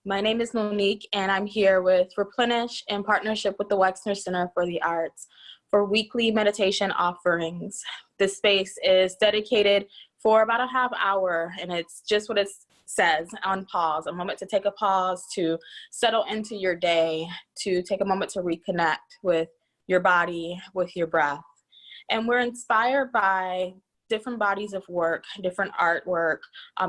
My name is Monique, and I'm here with Replenish in partnership with the Wexner Center for the Arts for weekly meditation offerings. This space is dedicated for about a half hour, and it's just what it says on pause, a moment to take a pause, to settle into your day, to take a moment to reconnect with your body, with your breath. And we're inspired by different bodies of work, different artwork,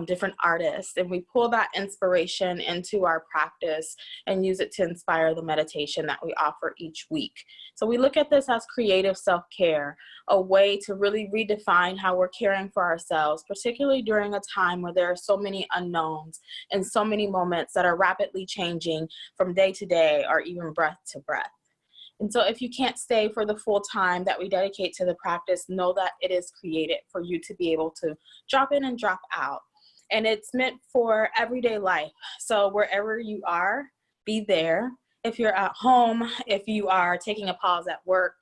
different artists, and we pull that inspiration into our practice and use it to inspire the meditation that we offer each week. So we look at this as creative self-care, a way to really redefine how we're caring for ourselves, particularly during a time where there are so many unknowns and so many moments that are rapidly changing from day to day or even breath to breath. And so if you can't stay for the full time that we dedicate to the practice, know that it is created for you to be able to drop in and drop out. And it's meant for everyday life. So wherever you are, be there. If you're at home, if you are taking a pause at work,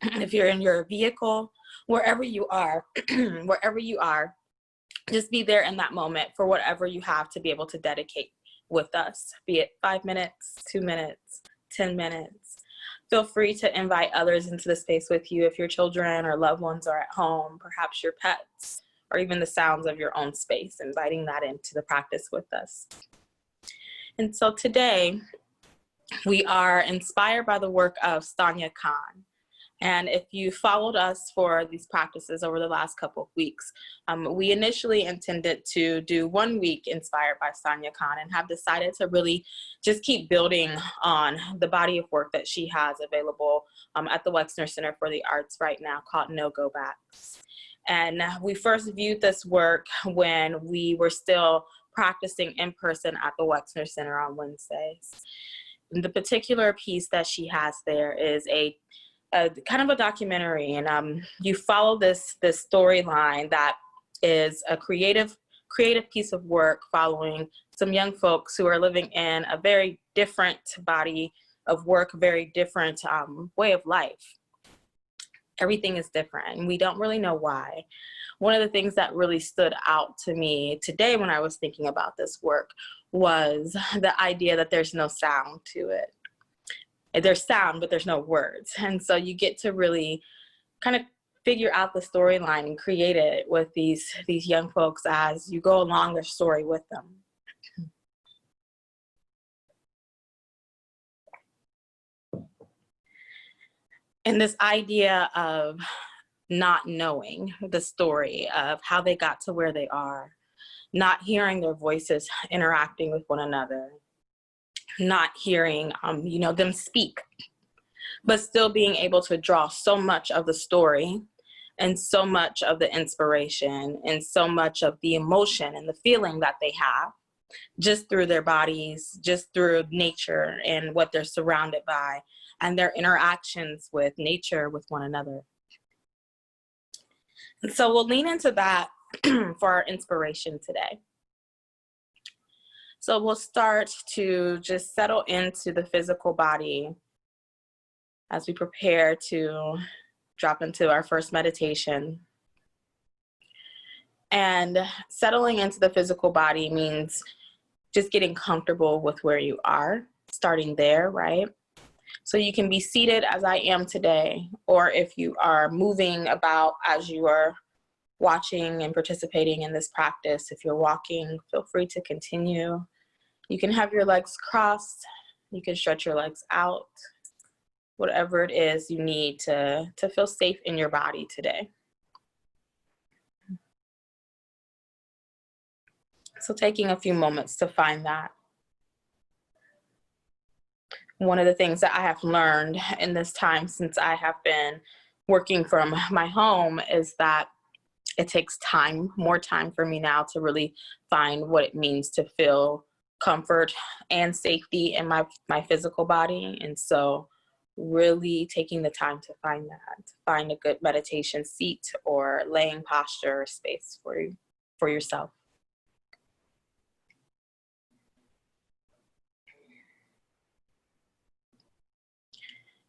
if you're in your vehicle, wherever you are, just be there in that moment for whatever you have to be able to dedicate with us, be it 5 minutes, 2 minutes, 10 minutes. Feel free to invite others into the space with you if your children or loved ones are at home, perhaps your pets, or even the sounds of your own space, inviting that into the practice with us. And so today, we are inspired by the work of Sonia Khan. And if you followed us for these practices over the last couple of weeks, we initially intended to do 1 week inspired by Sonia Khan and have decided to really just keep building on the body of work that she has available at the Wexner Center for the Arts right now called No Go Backs. And we first viewed this work when we were still practicing in person at the Wexner Center on Wednesdays. And the particular piece that she has there is a kind of a documentary, and you follow this storyline that is a creative piece of work following some young folks who are living in a very different body of work, very different way of life. Everything is different, and we don't really know why. One of the things that really stood out to me today when I was thinking about this work was the idea that there's no sound to it. There's sound, but there's no words. And so you get to really kind of figure out the storyline and create it with these young folks as you go along their story with them. And this idea of not knowing the story of how they got to where they are, not hearing their voices interacting with one another, not hearing them speak, but still being able to draw so much of the story and so much of the inspiration and so much of the emotion and the feeling that they have just through their bodies, just through nature and what they're surrounded by and their interactions with nature, with one another. And so we'll lean into that for our inspiration today. So we'll start to just settle into the physical body as we prepare to drop into our first meditation. And settling into the physical body means just getting comfortable with where you are, starting there, right? So you can be seated as I am today, or if you are moving about as you are watching and participating in this practice, if you're walking, feel free to continue. You can have your legs crossed, you can stretch your legs out, whatever it is you need to feel safe in your body today. So taking a few moments to find that. One of the things that I have learned in this time since I have been working from my home is that it takes time, more time for me now to really find what it means to feel comfort and safety in my physical body. And so really taking the time to find that, to find a good meditation seat or laying posture or space for yourself.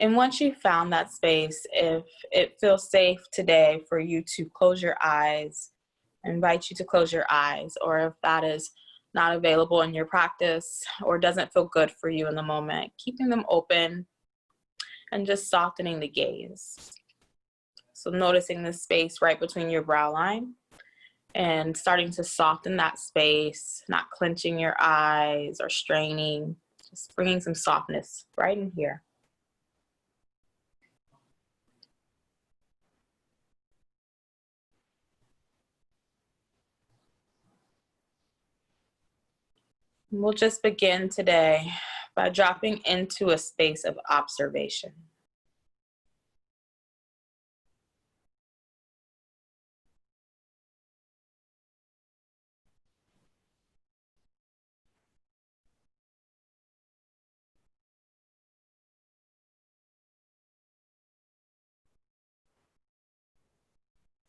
And once you've found that space, if it feels safe today for you to close your eyes, I invite you to close your eyes, or if that is not available in your practice or doesn't feel good for you in the moment, keeping them open and just softening the gaze. So noticing the space right between your brow line and starting to soften that space, not clenching your eyes or straining, just bringing some softness right in here. We'll just begin today by dropping into a space of observation.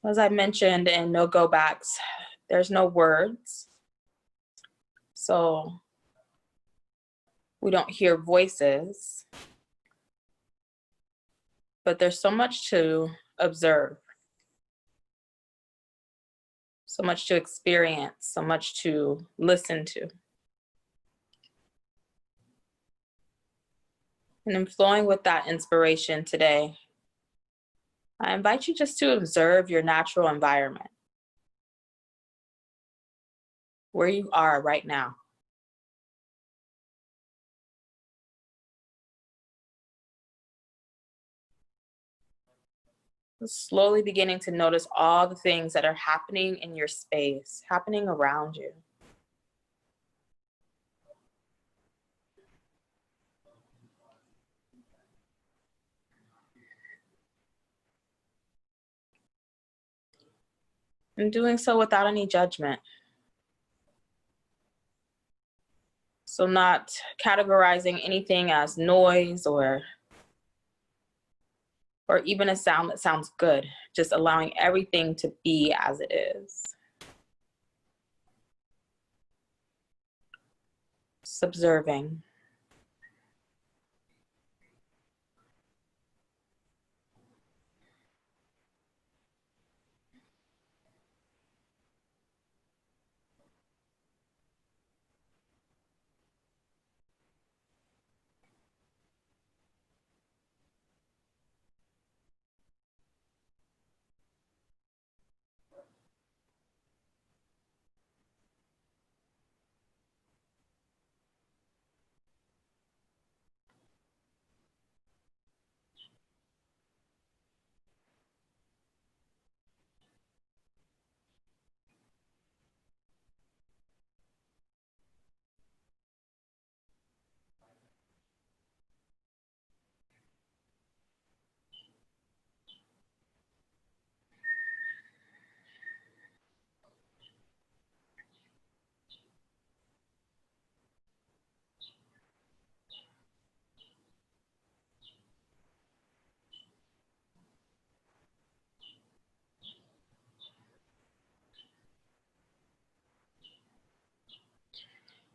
As I mentioned in No Go Backs, there's no words. So we don't hear voices, but there's so much to observe, so much to experience, so much to listen to. And in flowing with that inspiration today, I invite you just to observe your natural environment, where you are right now. Slowly beginning to notice all the things that are happening in your space, happening around you. And doing so without any judgment. So not categorizing anything as noise or even a sound that sounds good, just allowing everything to be as it is. Just observing.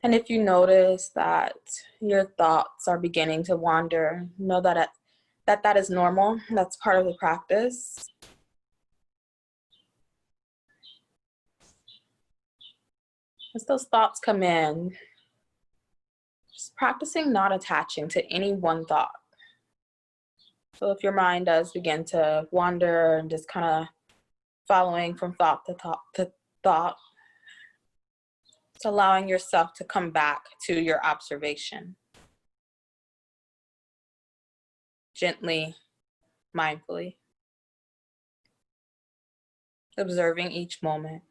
And if you notice that your thoughts are beginning to wander, know that is normal. That's part of the practice. As those thoughts come in, just practicing not attaching to any one thought. So if your mind does begin to wander and just kind of following from thought to thought, it's allowing yourself to come back to your observation. Gently, mindfully, observing each moment.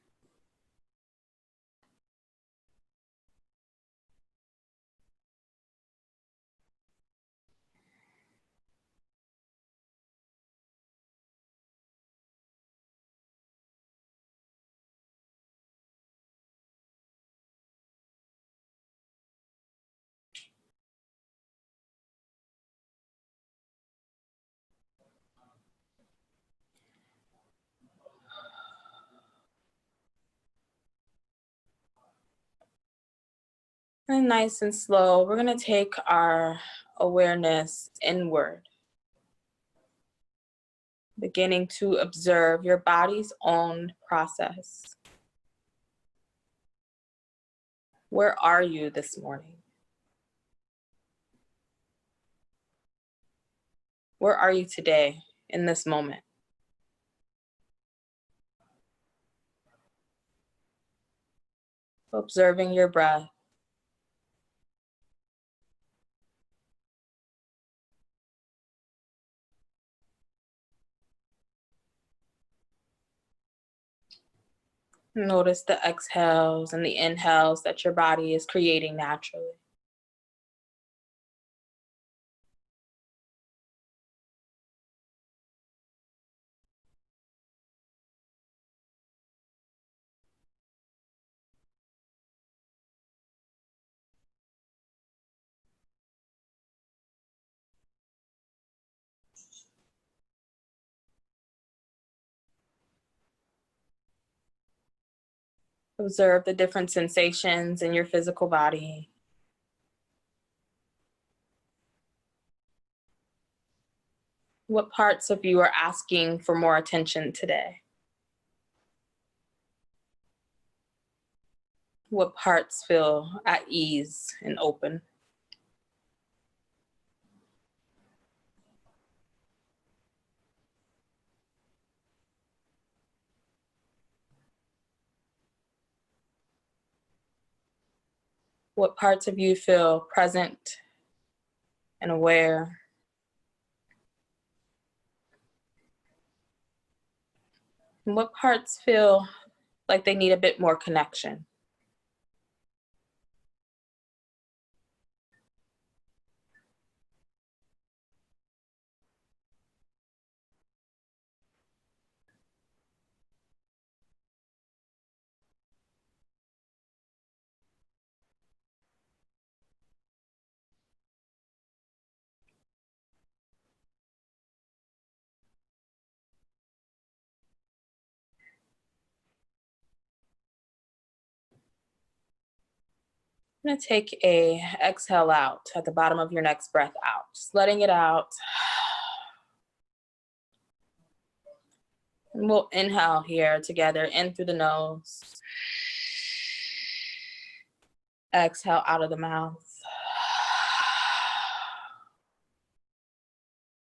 And nice and slow, we're going to take our awareness inward, beginning to observe your body's own process. Where are you this morning? Where are you today in this moment? Observing your breath. Notice the exhales and the inhales that your body is creating naturally. Observe the different sensations in your physical body. What parts of you are asking for more attention today? What parts feel at ease and open? What parts of you feel present and aware? And what parts feel like they need a bit more connection? I'm going to take a exhale out at the bottom of your next breath out, just letting it out. And we'll inhale here together, in through the nose. Exhale out of the mouth.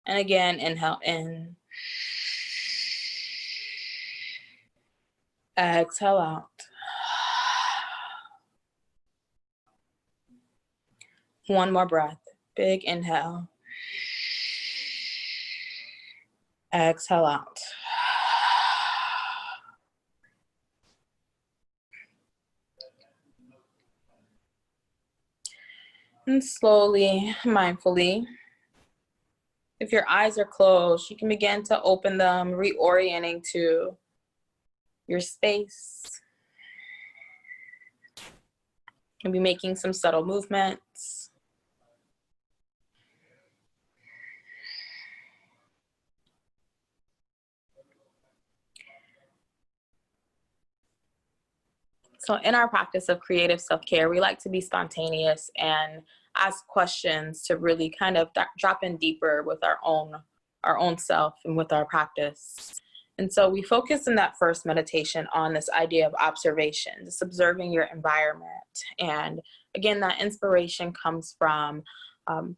And again, inhale in. Exhale out. One more breath. Big inhale. Exhale out. And slowly, mindfully, if your eyes are closed, you can begin to open them, reorienting to your space. You'll be making some subtle movements. So in our practice of creative self-care, we like to be spontaneous and ask questions to really kind of drop in deeper with our own self and with our practice. And so we focus in that first meditation on this idea of observation, just observing your environment. And again, that inspiration comes from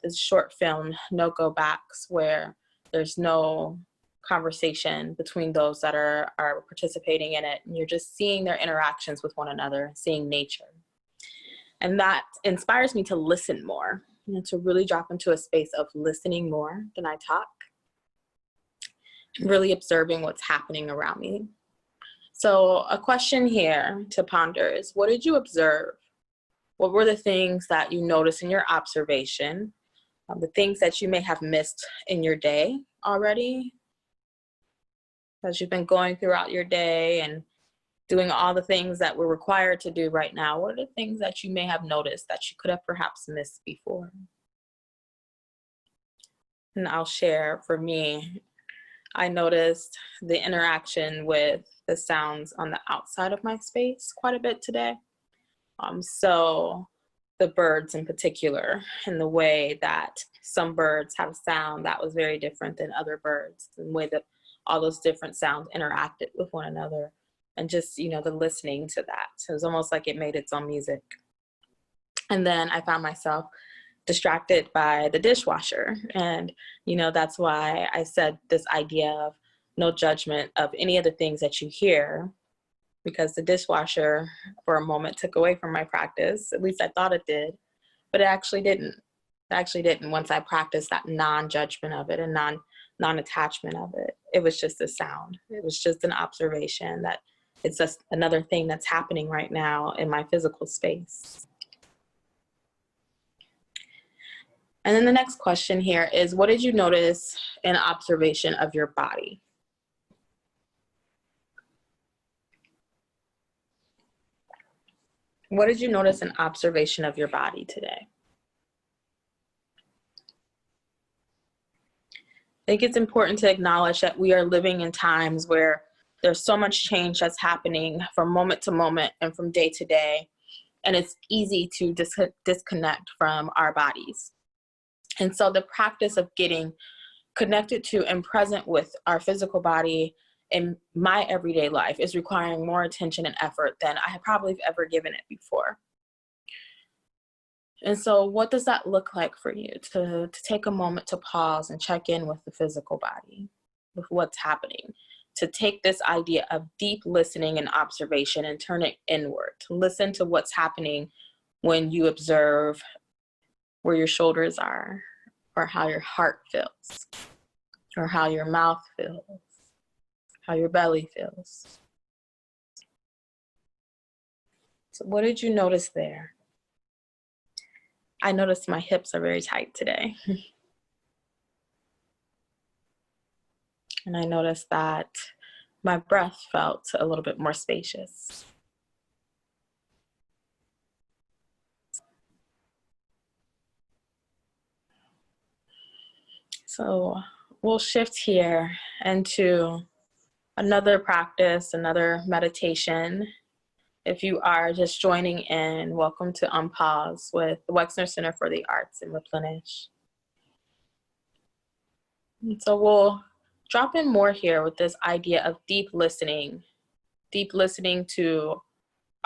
this short film, No Go Backs, where there's no conversation between those that are participating in it. And you're just seeing their interactions with one another, seeing nature. And that inspires me to listen more, to really drop into a space of listening more than I talk, really observing what's happening around me. So a question here to ponder is, what did you observe? What were the things that you noticed in your observation? The things that you may have missed in your day already, as you've been going throughout your day and doing all the things that we're required to do right now. What are the things that you may have noticed that you could have perhaps missed before? And I'll share, for me, I noticed the interaction with the sounds on the outside of my space quite a bit today. So the birds in particular, and the way that some birds have sound that was very different than other birds, and the way that all those different sounds interacted with one another, and just, the listening to that. So it was almost like it made its own music. And then I found myself distracted by the dishwasher. And, that's why I said this idea of no judgment of any of the things that you hear, because the dishwasher for a moment took away from my practice. At least I thought it did, but it actually didn't. It actually didn't once I practiced that non-judgment of it and non-attachment of it. It was just a sound. It was just an observation that it's just another thing that's happening right now in my physical space. And then the next question here is, what did you notice in observation of your body? What did you notice in observation of your body today? I think it's important to acknowledge that we are living in times where there's so much change that's happening from moment to moment and from day to day. And it's easy to disconnect from our bodies. And so the practice of getting connected to and present with our physical body in my everyday life is requiring more attention and effort than I have probably ever given it before. And so what does that look like for you to take a moment to pause and check in with the physical body, with what's happening, to take this idea of deep listening and observation and turn it inward, to listen to what's happening when you observe where your shoulders are, or how your heart feels, or how your mouth feels, how your belly feels. So what did you notice there? I noticed my hips are very tight today. And I noticed that my breath felt a little bit more spacious. So we'll shift here into another practice, another meditation. If you are just joining in, welcome to Unpause with the Wexner Center for the Arts in Replenish. And so we'll drop in more here with this idea of deep listening to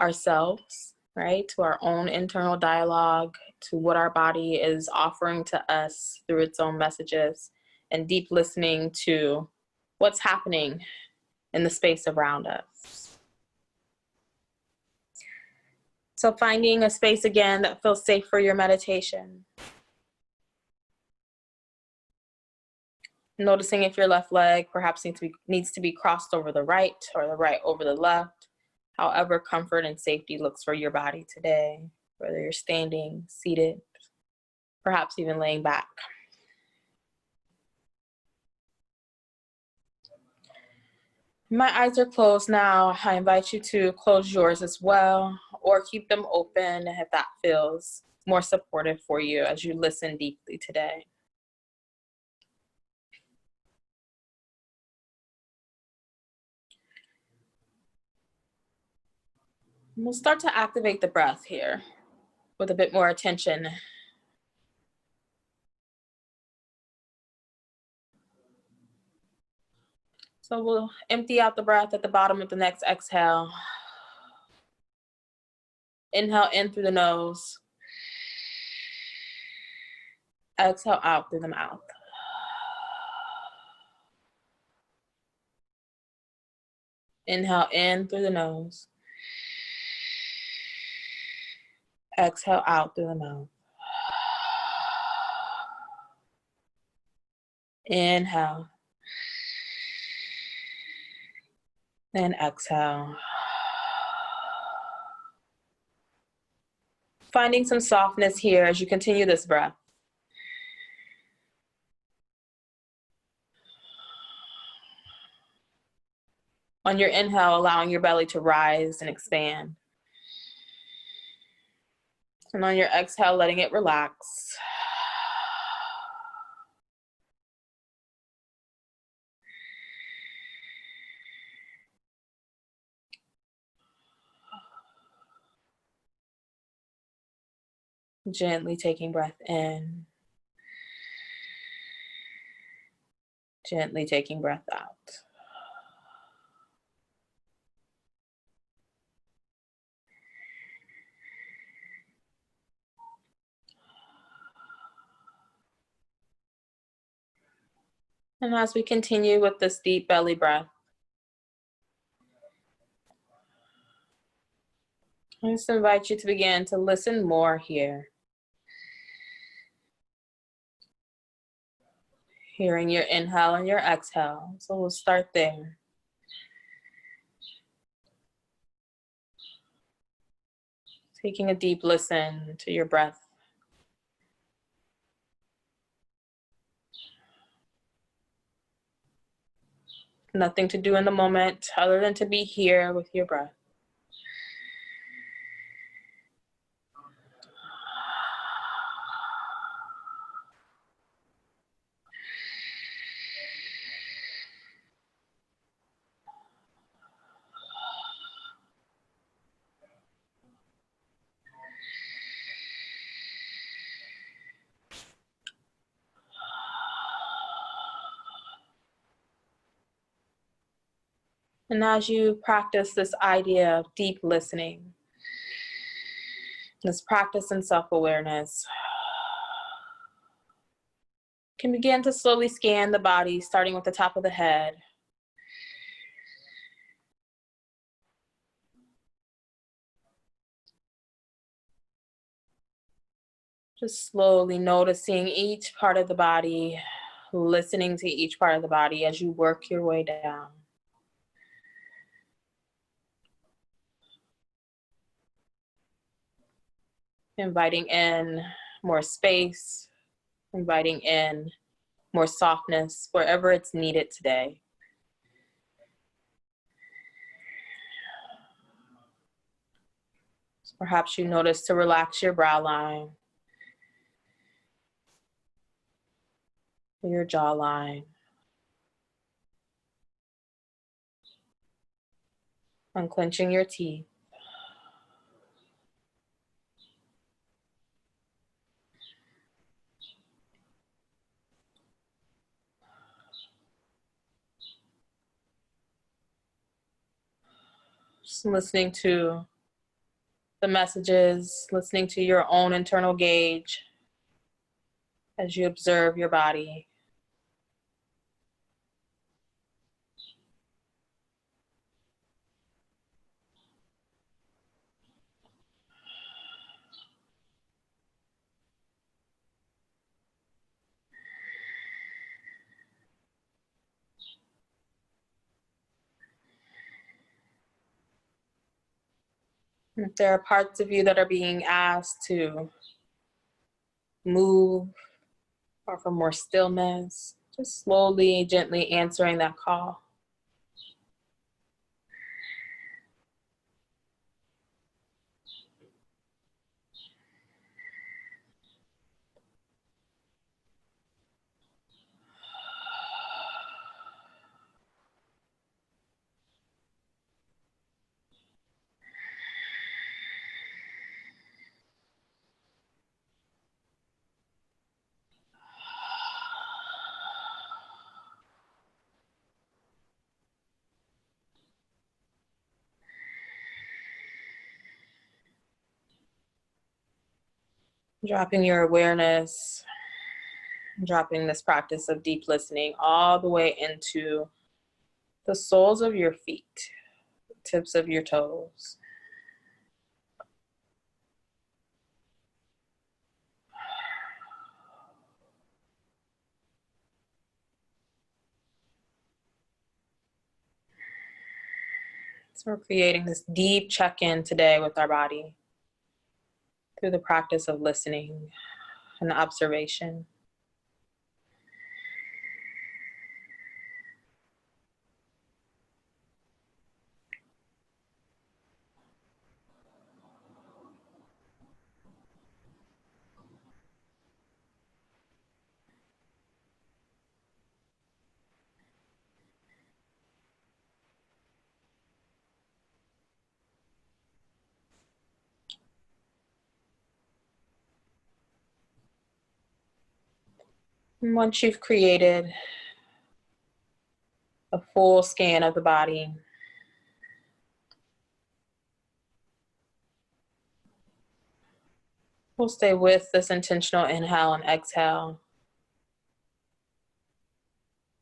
ourselves, right? To our own internal dialogue, to what our body is offering to us through its own messages, and deep listening to what's happening in the space around us. So finding a space again that feels safe for your meditation. Noticing if your left leg perhaps needs to be crossed over the right or the right over the left. However comfort and safety looks for your body today, whether you're standing, seated, perhaps even laying back. My eyes are closed now. I invite you to close yours as well, or keep them open if that feels more supportive for you as you listen deeply today. We'll start to activate the breath here with a bit more attention. So we'll empty out the breath at the bottom of the next exhale. Inhale in through the nose. Exhale out through the mouth. Inhale in through the nose. Exhale out through the mouth. Inhale. And exhale. Finding some softness here as you continue this breath. On your inhale, allowing your belly to rise and expand. And on your exhale, letting it relax. Gently taking breath in. Gently taking breath out. And as we continue with this deep belly breath, I just invite you to begin to listen more here. Hearing your inhale and your exhale. So we'll start there. Taking a deep listen to your breath. Nothing to do in the moment other than to be here with your breath. And as you practice this idea of deep listening, this practice in self-awareness, you can begin to slowly scan the body, starting with the top of the head. Just slowly noticing each part of the body, listening to each part of the body as you work your way down. Inviting in more space, inviting in more softness wherever it's needed today. So perhaps you notice to relax your brow line, your jawline, unclenching your teeth. Just listening to the messages, listening to your own internal gauge as you observe your body. If there are parts of you that are being asked to move or for more stillness, just slowly, gently answering that call. Dropping your awareness, dropping this practice of deep listening all the way into the soles of your feet, tips of your toes. So we're creating this deep check-in today with our body through the practice of listening and observation. And once you've created a full scan of the body, we'll stay with this intentional inhale and exhale.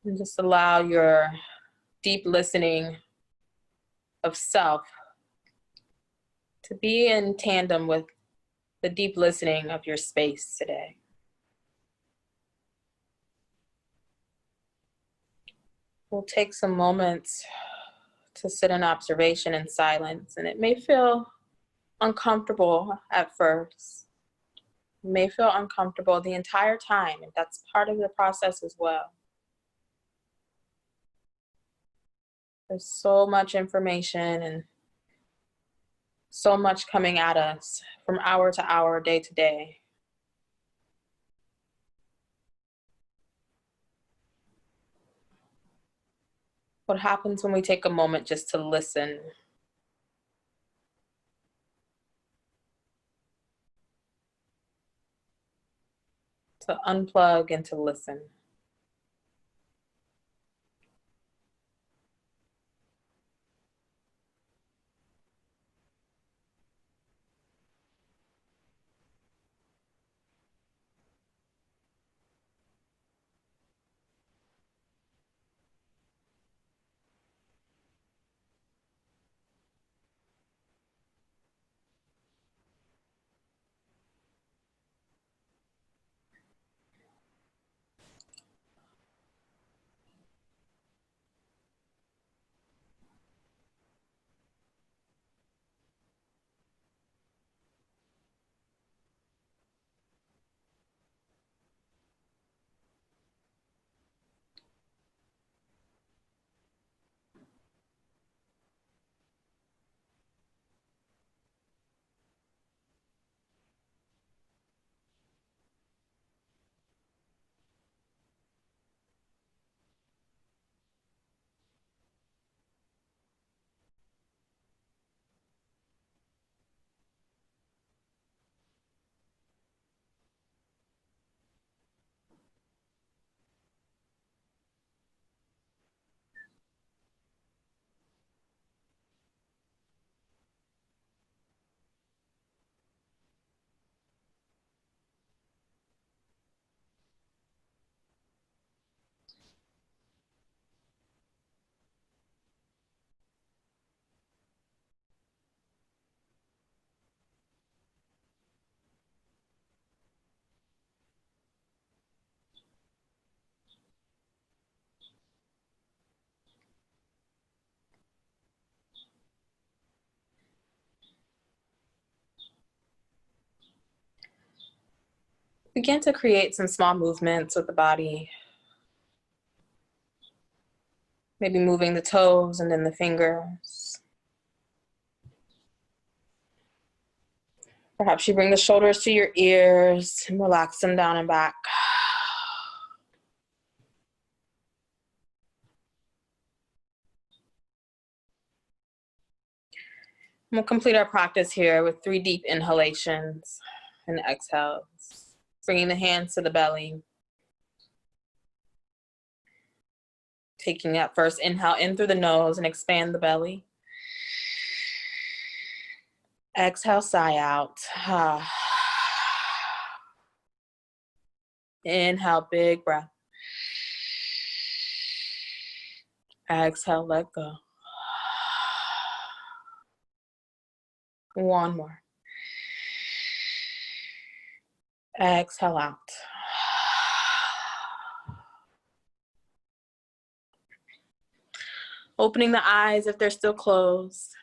And just allow your deep listening of self to be in tandem with the deep listening of your space today. We'll take some moments to sit in observation and silence, and it may feel uncomfortable at first. It may feel uncomfortable the entire time, and that's part of the process as well. There's so much information and so much coming at us from hour to hour, day to day. What happens when we take a moment just to listen? To unplug and to listen. Begin to create some small movements with the body. Maybe moving the toes and then the fingers. Perhaps you bring the shoulders to your ears and relax them down and back. We'll complete our practice here with 3 deep inhalations and exhales. Bringing the hands to the belly. Taking that first inhale in through the nose and expand the belly. Exhale, sigh out. Inhale, big breath. Exhale, let go. One more. Exhale out. Opening the eyes if they're still closed.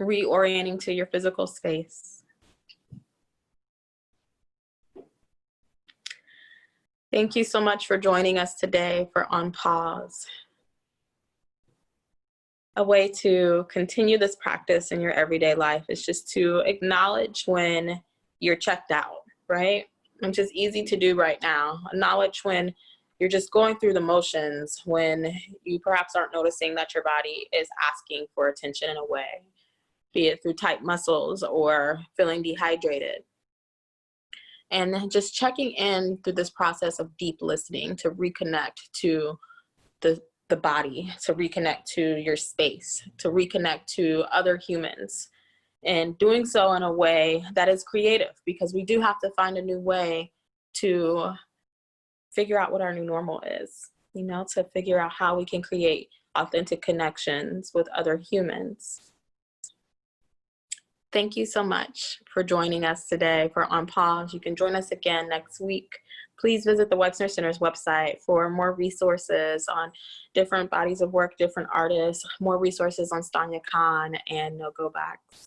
Reorienting to your physical space. Thank you so much for joining us today for On Pause. A way to continue this practice in your everyday life is just to acknowledge when you're checked out, right? Which is easy to do right now. Acknowledge when you're just going through the motions, when you perhaps aren't noticing that your body is asking for attention in a way, be it through tight muscles or feeling dehydrated. And just checking in through this process of deep listening to reconnect to the body, to reconnect to your space, to reconnect to other humans, and doing so in a way that is creative, because we do have to find a new way to figure out what our new normal is, you know, to figure out how we can create authentic connections with other humans. Thank you so much for joining us today for On Pause. You can join us again next week. Please visit the Wexner Center's website for more resources on different bodies of work, different artists, more resources on Stanya Khan and No Go Backs.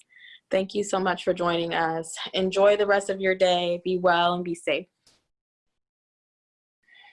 Thank you so much for joining us. Enjoy the rest of your day. Be well and be safe.